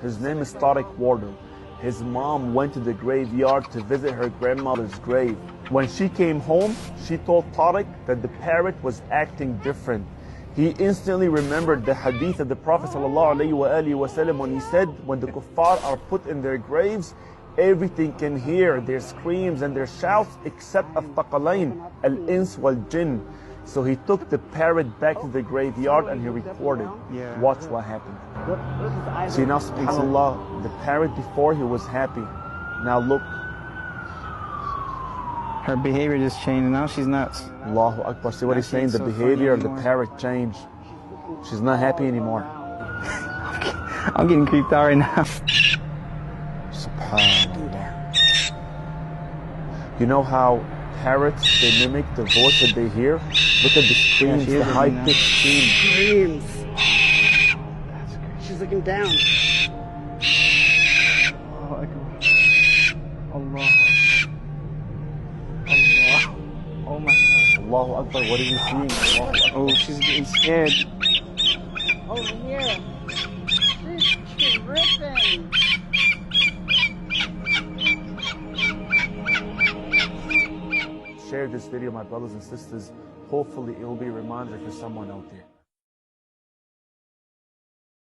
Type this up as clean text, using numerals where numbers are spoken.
His name is Tariq Wardle. His mom went to the graveyard to visit her grandmother's grave. When she came home, she told Tariq that the parrot was acting different. He instantly remembered the hadith of the Prophet ﷺ when he said, when the kuffar are put in their graves, everything can hear their screams and their shouts except al-thaqalain, al-ins wal-jinn. So he took the parrot back to the graveyard and he recorded. Watch what happened. See now, subhanAllah, the parrot before he was happy. Now look. Her behavior just changed and now she's nuts. Allahu Akbar. See what he's saying? The behavior of the parrot changed. She's not happy anymore. I'm getting creeped out right now. SubhanAllah. You know how parrots, they mimic the voice that they hear? Look at the screams, the high-pitched screams. She's looking down. Allah Akbar. Allah. Oh my God. Allahu Akbar, what are you seeing? Oh, she's getting scared. Over here. She's ripping. Share this video, my brothers and sisters. Hopefully it will be a reminder for someone out there.